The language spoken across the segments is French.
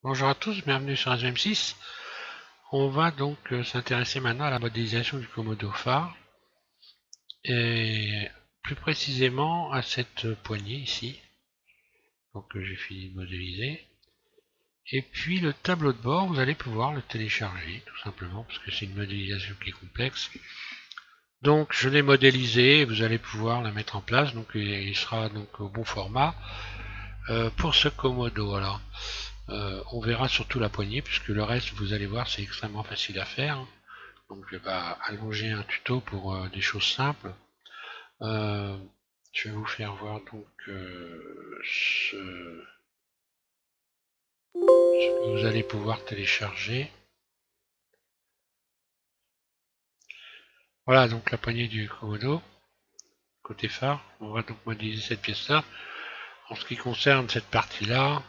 Bonjour à tous, bienvenue sur SM6. On va donc s'intéresser maintenant à la modélisation du Komodo phare et plus précisément à cette poignée ici, donc que j'ai fini de modéliser. Et puis le tableau de bord, vous allez pouvoir le télécharger tout simplement parce que c'est une modélisation qui est complexe. Donc je l'ai modélisé, vous allez pouvoir la mettre en place, donc il sera donc au bon format pour ce Komodo. Alors on verra surtout la poignée puisque le reste, vous allez voir, c'est extrêmement facile à faire. Donc je vais pas allonger un tuto pour des choses simples. Euh, je vais vous faire voir donc ce que vous allez pouvoir télécharger. Voilà donc la poignée du Komodo, côté phare. On va donc modéliser cette pièce-là. En ce qui concerne cette partie-là,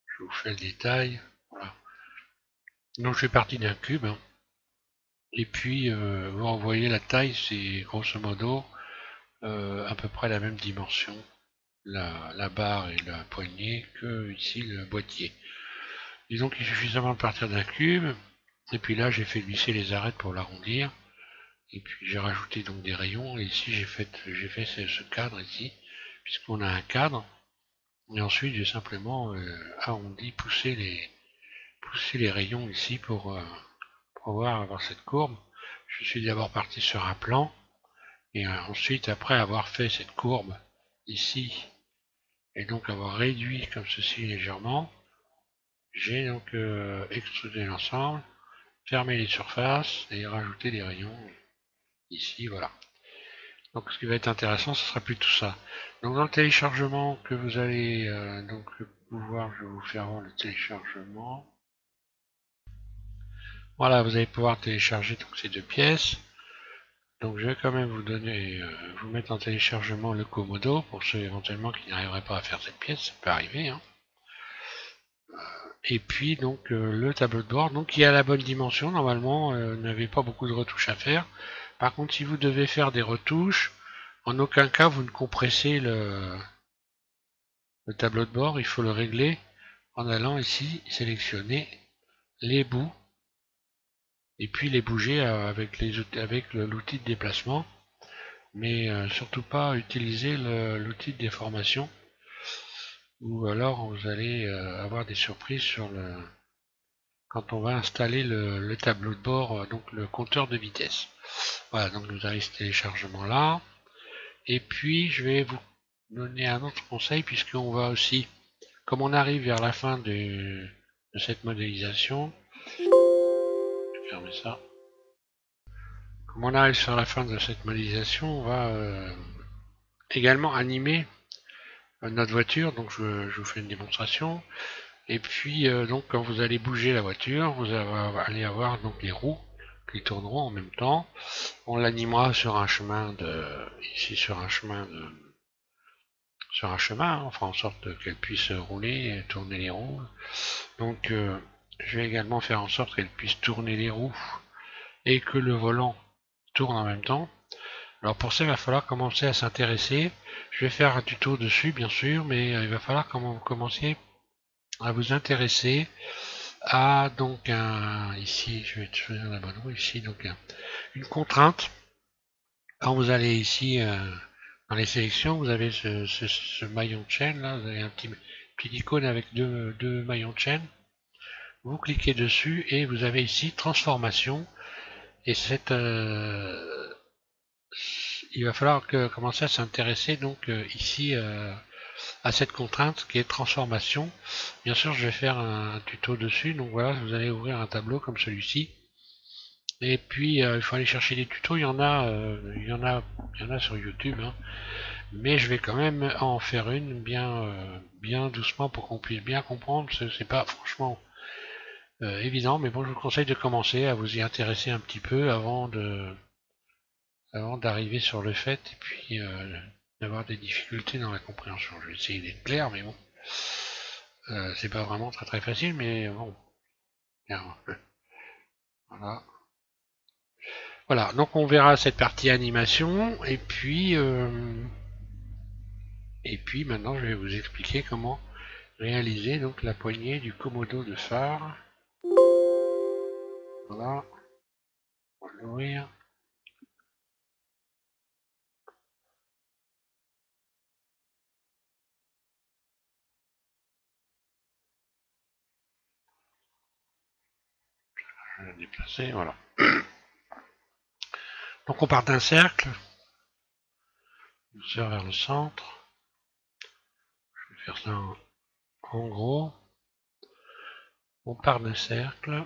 je vous fais le détail. Voilà. Donc je fais partie d'un cube. Hein. Et puis vous voyez la taille, c'est grosso modo à peu près la même dimension. La barre et la poignée que ici le boîtier. Disons qu'il suffit seulement de partir d'un cube, et puis là j'ai fait glisser les arêtes pour l'arrondir, et puis j'ai rajouté donc des rayons, et ici j'ai fait ce cadre ici, puisqu'on a un cadre, et ensuite j'ai simplement arrondi, poussé les rayons ici pour pouvoir avoir cette courbe. Je suis d'abord parti sur un plan, et ensuite après avoir fait cette courbe ici, et donc avoir réduit comme ceci légèrement, j'ai donc extrudé l'ensemble, fermer les surfaces et rajouter des rayons ici, voilà. Donc ce qui va être intéressant, ce sera plutôt ça. Donc dans le téléchargement que vous allez donc pouvoir, je vais vous faire voir le téléchargement. Voilà, vous allez pouvoir télécharger donc ces deux pièces. Donc je vais quand même vous donner, vous mettre en téléchargement le Komodo pour ceux éventuellement qui n'arriveraient pas à faire cette pièce, ça peut arriver. Hein. Et puis donc le tableau de bord, donc qui est à la bonne dimension normalement, n'avez pas beaucoup de retouches à faire. Par contre, si vous devez faire des retouches, en aucun cas vous ne compressez le tableau de bord, il faut le régler en allant ici sélectionner les bouts et puis les bouger avec l'outil de déplacement, mais surtout pas utiliser l'outil de déformation ou alors vous allez avoir des surprises quand on va installer le tableau de bord, donc le compteur de vitesse. Voilà, donc vous avez ce téléchargement là. Et puis je vais vous donner un autre conseil puisqu'on va aussi, comme on arrive vers la fin de cette modélisation, je vais fermer ça. Comme on arrive sur la fin de cette modélisation, on va également animer notre voiture. Donc je vous fais une démonstration. Et puis donc quand vous allez bouger la voiture, vous allez avoir donc les roues qui tourneront en même temps. On l'animera sur un chemin ici sur un chemin hein, on fera en sorte qu'elle puisse rouler et tourner les roues. Donc je vais également faire en sorte qu'elle puisse tourner les roues et que le volant tourne en même temps. Alors pour ça, il va falloir commencer à s'intéresser. Je vais faire un tuto dessus, bien sûr, mais il va falloir commencer à vous intéresser à donc ici, je vais choisir la bonne roue, ici, donc une contrainte. Quand vous allez ici dans les sélections, vous avez ce maillon de chaîne là, vous avez un petit icône avec deux maillons de chaîne. Vous cliquez dessus et vous avez ici transformation. Et il va falloir commencer à s'intéresser donc ici à cette contrainte qui est transformation. Bien sûr, je vais faire un tuto dessus. Donc voilà, vous allez ouvrir un tableau comme celui-ci. Et puis il faut aller chercher des tutos. Il y en a sur YouTube. Hein. Mais je vais quand même en faire une bien doucement pour qu'on puisse bien comprendre. C'est pas franchement évident, mais bon, je vous conseille de commencer à vous y intéresser un petit peu avant d'arriver sur le fait et puis d'avoir des difficultés dans la compréhension. Je vais essayer d'être clair, mais bon, c'est pas vraiment très facile, mais bon, voilà. Voilà, donc on verra cette partie animation et puis maintenant je vais vous expliquer comment réaliser donc la poignée du commodo de phare. Voilà, on va l'ouvrir. Je vais la déplacer, voilà. Donc on part d'un cercle, on sert vers le centre. Je vais faire ça en gros. On part d'un cercle,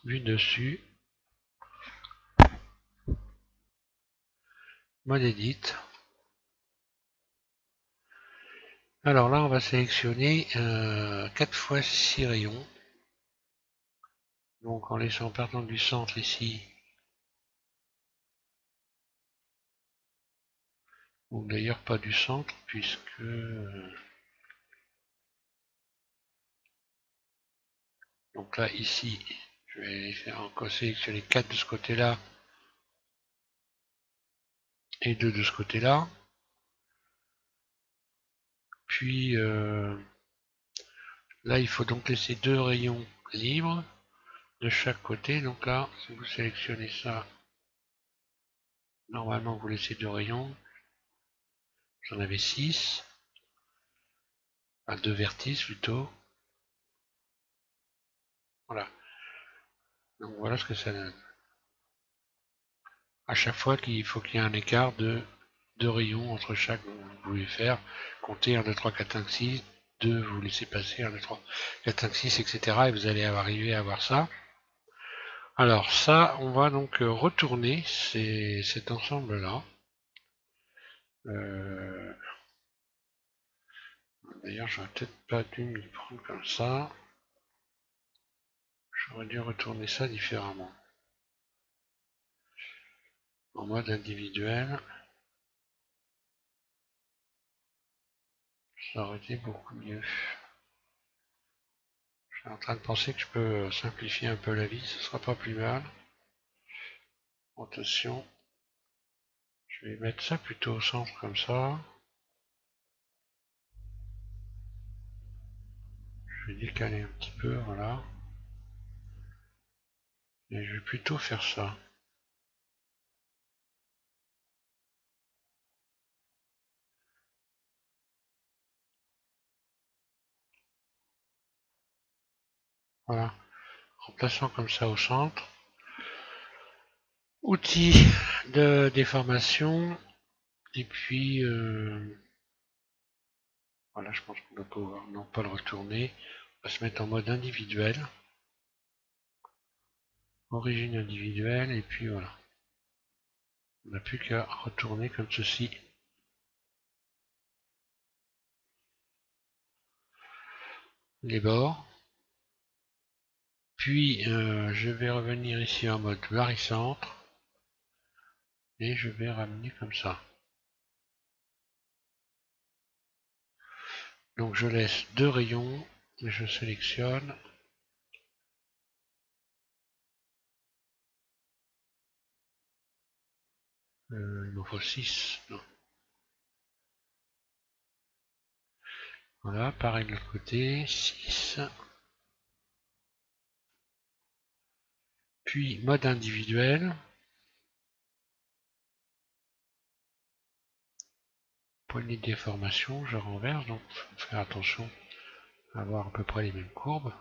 vue dessus, mode edit. Alors là, on va sélectionner 4 fois 6 rayons. Donc en laissant partant du centre ici, ou d'ailleurs pas du centre, puisque donc là ici, je vais faire encore sélectionner 4 de ce côté-là et 2 de ce côté-là. Puis là, il faut donc laisser 2 rayons libres de chaque côté. Donc là, si vous sélectionnez ça, normalement vous laissez 2 rayons. J'en avais 6. Enfin 2 vertices plutôt. Voilà. Donc voilà ce que ça donne. À chaque fois qu'il faut qu'il y ait un écart de 2 rayons entre chaque, vous pouvez faire, compter 1, 2, 3, 4, 5, 6, 2, vous laissez passer 1, 2, 3, 4, 5, 6, etc. Et vous allez arriver à avoir ça. Alors ça, on va donc retourner cet ensemble-là. D'ailleurs, j'aurais peut-être pas dû m'y prendre comme ça. J'aurais dû retourner ça différemment. En mode individuel. Ça aurait été beaucoup mieux. Je suis en train de penser que je peux simplifier un peu la vie, ce sera pas plus mal. Attention. Je vais mettre ça plutôt au centre comme ça. Je vais décaler un petit peu, voilà. Et je vais plutôt faire ça. Voilà. En plaçant comme ça au centre. Outils de déformation. Et puis, voilà, je pense qu'on va pouvoir non pas le retourner. On va se mettre en mode individuel. Origine individuelle. Et puis voilà. On n'a plus qu'à retourner comme ceci. Les bords. Puis, je vais revenir ici en mode barycentre. Et je vais ramener comme ça. Donc je laisse 2 rayons, et je sélectionne. Il m'en faut 6. Non. Voilà, pareil de l'autre côté, 6. Puis mode individuel. Poignée de déformation, je renverse, donc il faut faire attention à avoir à peu près les mêmes courbes.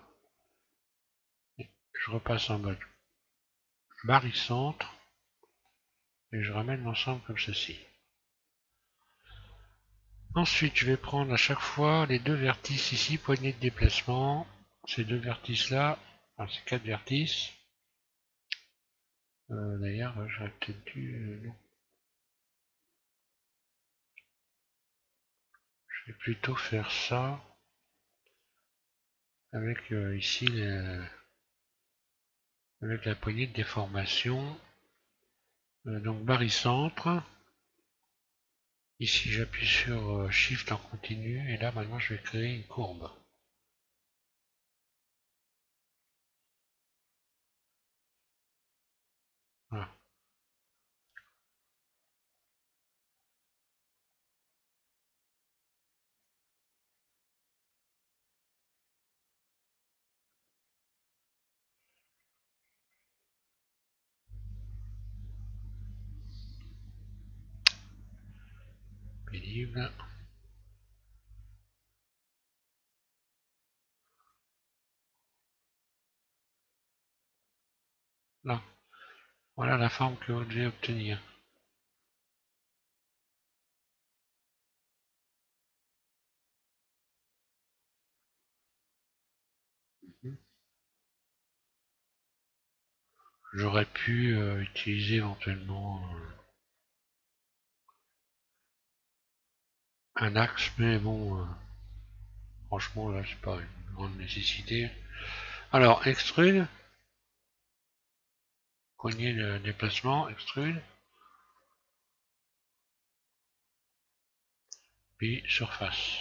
Et je repasse en mode barycentre et je ramène l'ensemble comme ceci. Ensuite, je vais prendre à chaque fois les 2 vertices ici, poignée de déplacement. Ces 2 vertices là, enfin ces 4 vertices. D'ailleurs, j'aurais peut-être dû... non. Je vais plutôt faire ça avec ici avec la poignée de déformation. Donc barycentre. Ici j'appuie sur Shift en continu et là maintenant je vais créer une courbe. Voilà. disponible. Là, voilà la forme que vous devez obtenir. J'aurais pu utiliser éventuellement un axe, mais bon, franchement là c'est pas une grande nécessité. Alors extrude, poignée de déplacement, extrude, puis surface.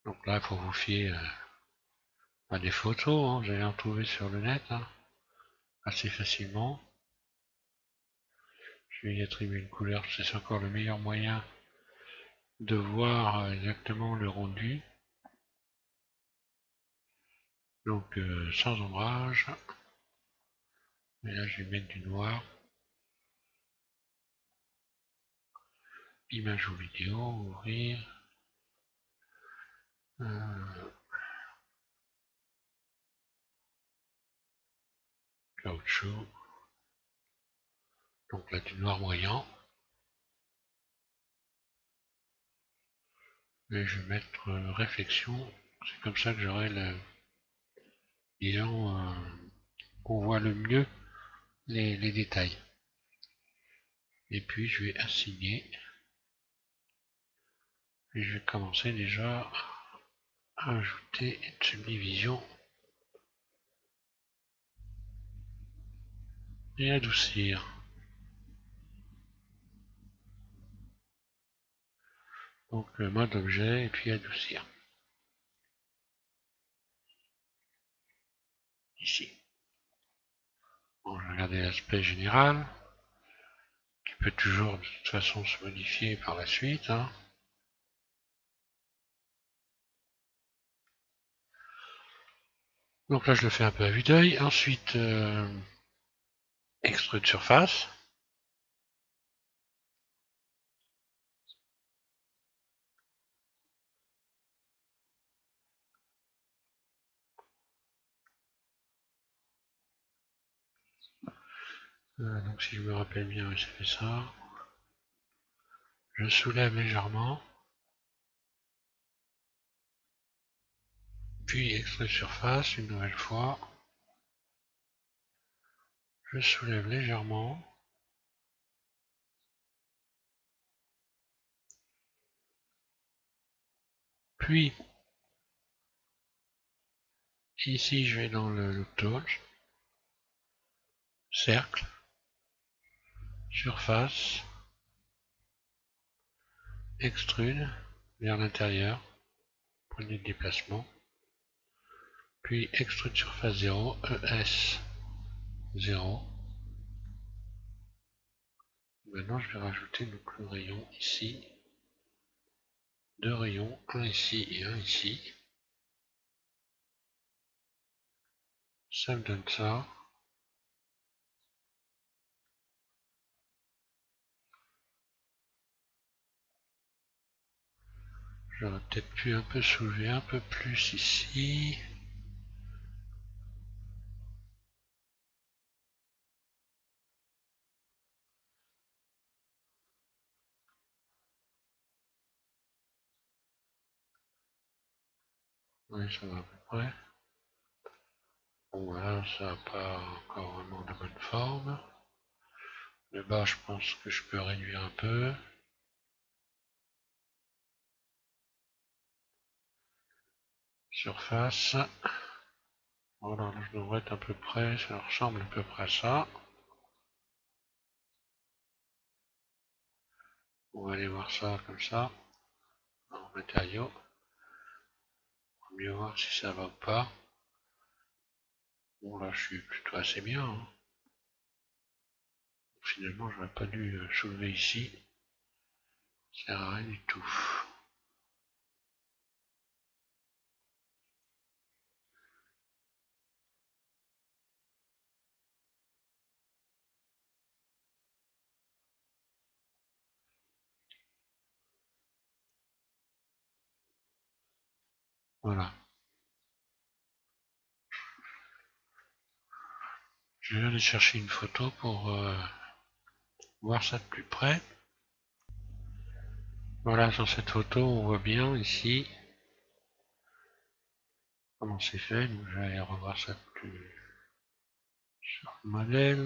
Donc là il faut vous fier à des photos, hein, vous allez en trouver sur le net hein, assez facilement. Je vais y attribuer une couleur, c'est encore le meilleur moyen de voir exactement le rendu. Donc sans ombrage. Et là je vais mettre du noir. Image ou vidéo, ouvrir. Caoutchouc. Donc là du noir moyen. Et je vais mettre réflexion. C'est comme ça que j'aurai le. Disons qu'on voit le mieux les détails. Et puis je vais assigner. Et je vais commencer déjà à ajouter une subdivision et adoucir. Donc mode objet et puis adoucir. Ici. Bon, je vais regarder l'aspect général, qui peut toujours de toute façon se modifier par la suite. Hein. Donc là je le fais un peu à vue d'œil. Ensuite, extrude surface. Donc si je me rappelle bien, oui, ça fait ça. Je soulève légèrement. Puis extrude surface une nouvelle fois. Je soulève légèrement. Puis ici je vais dans le tool. Cercle. Surface. Extrude vers l'intérieur. Poignée de déplacement. Puis extrude surface 0. ES 0. Maintenant je vais rajouter donc le rayon ici. Deux rayons, un ici et un ici. Ça me donne ça. J'aurais peut-être pu un peu soulever un peu plus ici. Oui, ça va à peu près. Bon, voilà, ça n'a pas encore vraiment de bonne forme. Le bas, je pense que je peux réduire un peu. Surface. Voilà, je devrais être à peu près, ça ressemble à peu près à ça. On va aller voir ça comme ça, en matériaux. On va mieux voir si ça va ou pas. Bon, là, je suis plutôt assez bien. Hein. Finalement, j'aurais pas dû soulever ici. Ça sert à rien du tout. Voilà. Je vais aller chercher une photo pour voir ça de plus près. Voilà, sur cette photo, on voit bien ici comment c'est fait. Donc, je vais aller revoir ça plus sur le modèle.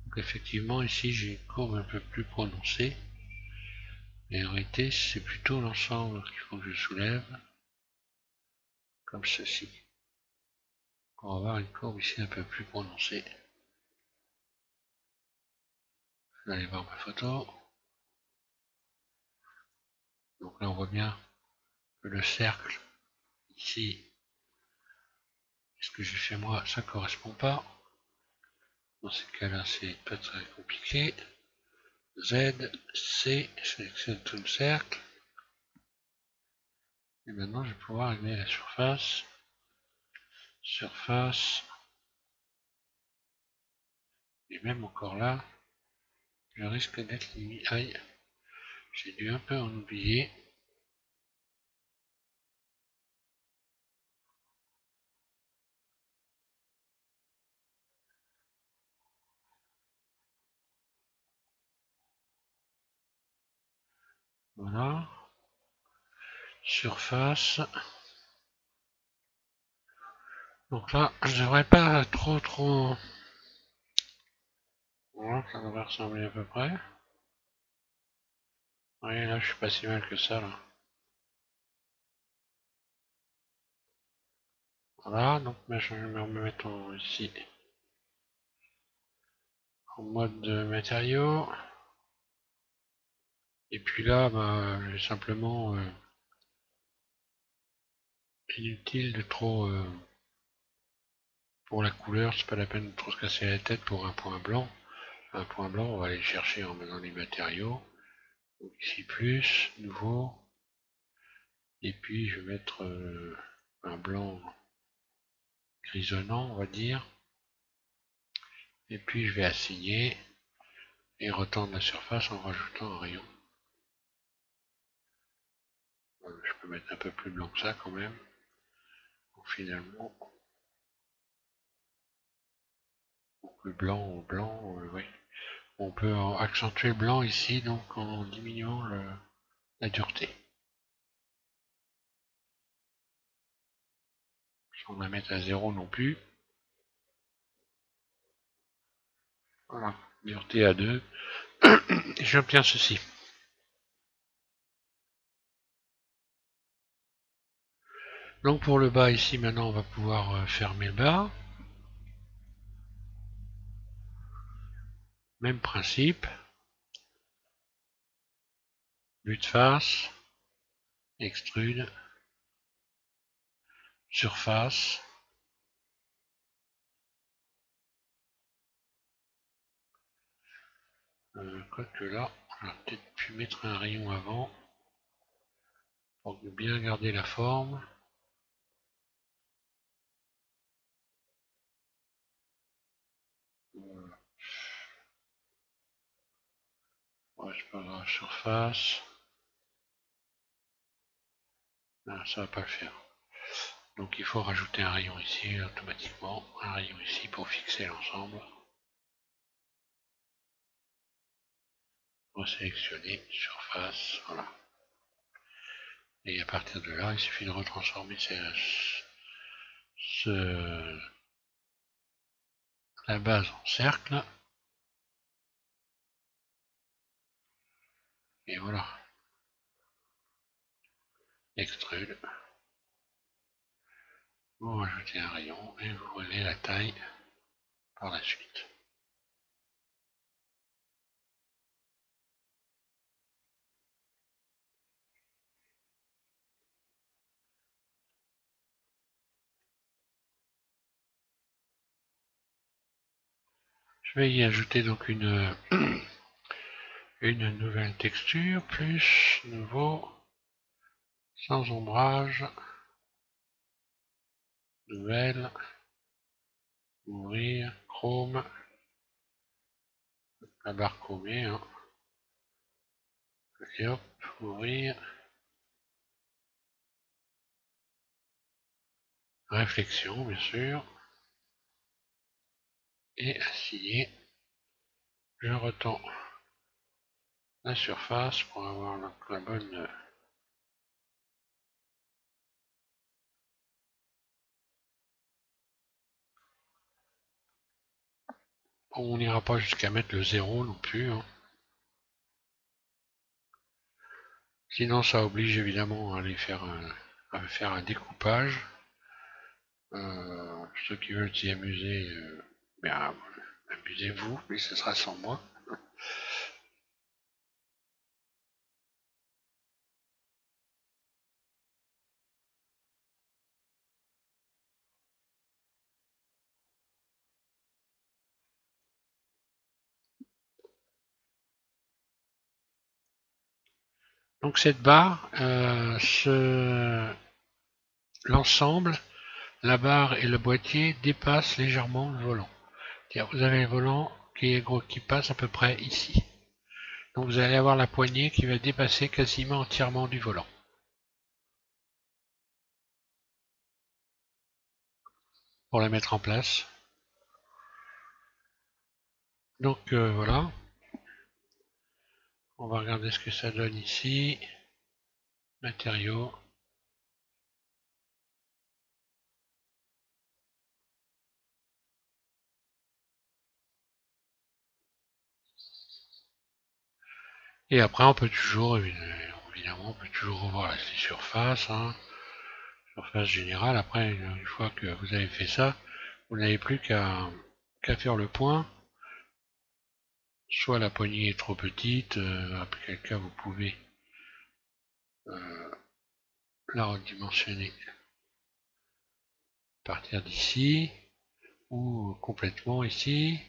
Donc, effectivement, ici, j'ai une courbe un peu plus prononcée. Mais en réalité, c'est plutôt l'ensemble qu'il faut que je soulève, comme ceci. Pour avoir une courbe ici un peu plus prononcée. Je vais aller voir ma photo. Donc là, on voit bien que le cercle, ici, ce que j'ai fait moi, ça ne correspond pas. Dans ces cas-là, c'est pas très compliqué. Z, C, je sélectionne tout le cercle. Et maintenant, je vais pouvoir régler la surface. Surface. Et même encore là, je risque d'être limite. Aïe, j'ai dû un peu en oublier. Voilà. Surface. Donc là, je devrais pas trop. Voilà, ça devrait ressembler à peu près. Oui, là, je suis pas si mal que ça, là. Voilà, donc je vais me remettre ici en mode matériaux. Et puis là, bah, j'ai simplement inutile de trop pour la couleur, c'est pas la peine de trop se casser la tête pour un point blanc. Un point blanc, on va aller le chercher en mettant les matériaux. Donc ici plus, nouveau. Et puis je vais mettre un blanc grisonnant, on va dire. Et puis je vais assigner et retendre la surface en rajoutant un rayon. Je peux mettre un peu plus blanc que ça quand même. Donc finalement, le blanc, oui. On peut accentuer le blanc ici, donc en diminuant la dureté. Sans la mettre à 0 non plus. Voilà, dureté à 2. Et j'obtiens ceci. Donc pour le bas ici, maintenant on va pouvoir fermer le bas. Même principe. But de face. Extrude. Surface. Quoique là, j'aurais peut-être pu mettre un rayon avant. Pour bien garder la forme. Voilà. Ouais, c'est pas grave, surface. Ah, ça va pas le faire. Donc il faut rajouter un rayon ici automatiquement, un rayon ici pour fixer l'ensemble. Resélectionner, surface, voilà. Et à partir de là, il suffit de retransformer la base en cercle. Et voilà. Extrude. Vous rajoutez un rayon et vous relevez la taille par la suite. Je vais y ajouter donc une nouvelle texture, plus, nouveau, sans ombrage, nouvelle, ouvrir, chrome, la barre chromée, hein. Et hop, ouvrir, réflexion bien sûr, et assigner. Je retends la surface pour avoir la bonne. On n'ira pas jusqu'à mettre le 0 non plus, hein. Sinon ça oblige évidemment à aller faire un découpage. Ceux qui veulent s'y amuser, bien, amusez-vous, mais ce sera sans moi. Donc cette barre, l'ensemble, la barre et le boîtier dépassent légèrement le volant. Vous avez le volant qui passe à peu près ici. Donc vous allez avoir la poignée qui va dépasser quasiment entièrement du volant. Pour la mettre en place. Donc voilà. On va regarder ce que ça donne ici. Matériaux. Et après on peut toujours, évidemment, on peut toujours revoir les surfaces. Hein. Surface générale. Après, une fois que vous avez fait ça, vous n'avez plus qu'à faire le point. Soit la poignée est trop petite, après quel cas vous pouvez la redimensionner à partir d'ici, ou complètement ici,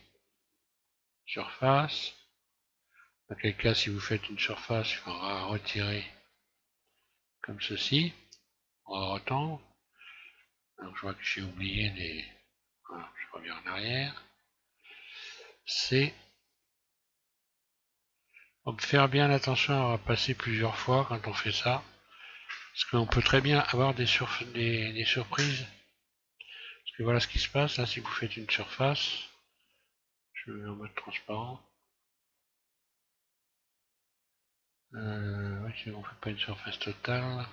surface. Dans quel cas, si vous faites une surface, il faudra retirer comme ceci, on va retendre. Donc je vois que j'ai oublié les... Voilà, je reviens en arrière. C'est... On peut faire bien attention à passer plusieurs fois quand on fait ça. Parce qu'on peut très bien avoir des surprises. Parce que voilà ce qui se passe, là, si vous faites une surface, je vais en mode transparent. Ouais, si on fait pas une surface totale.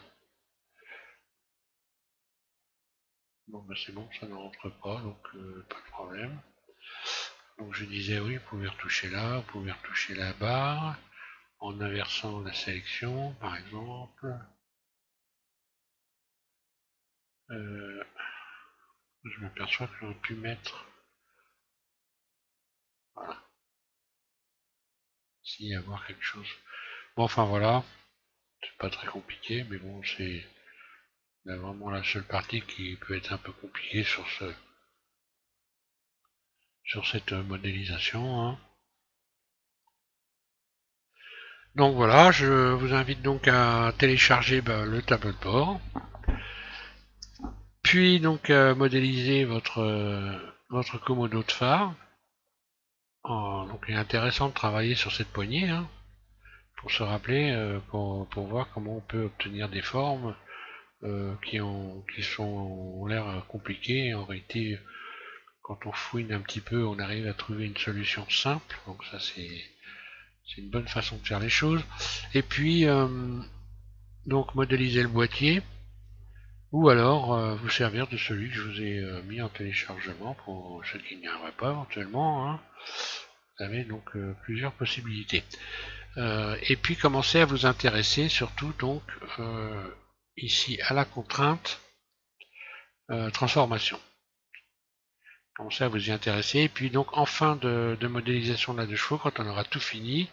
Bon, bah c'est bon, ça ne rentre pas, donc pas de problème. Donc je disais, oui, vous pouvez retoucher là, vous pouvez retoucher la barre, en inversant la sélection, par exemple. Je m'aperçois que j'aurais pu mettre... Voilà. S'il y avoir quelque chose. Bon, enfin voilà. C'est pas très compliqué, mais bon, c'est vraiment la seule partie qui peut être un peu compliquée sur cette modélisation. Hein. Donc voilà, je vous invite donc à télécharger le tableau de bord, puis donc modéliser votre commodo de phare. Donc il est intéressant de travailler sur cette poignée, hein, pour se rappeler, pour voir comment on peut obtenir des formes qui ont l'air compliquées. Et en réalité, quand on fouine un petit peu, on arrive à trouver une solution simple. Donc ça c'est une bonne façon de faire les choses. Et puis donc modéliser le boîtier, ou alors vous servir de celui que je vous ai mis en téléchargement pour ceux qui n'y arriveraient pas éventuellement. Hein. Vous avez donc plusieurs possibilités. Et puis commencer à vous intéresser surtout donc ici à la contrainte transformation. Commencez à vous y intéresser. Et puis donc en fin de modélisation de la 2 chevaux, quand on aura tout fini,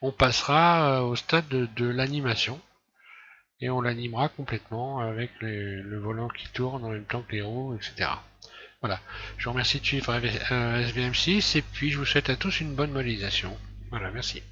on passera au stade de l'animation. Et on l'animera complètement avec le volant qui tourne en même temps que les roues, etc. Voilà. Je vous remercie de suivre SVM6 et puis je vous souhaite à tous une bonne modélisation. Voilà, merci.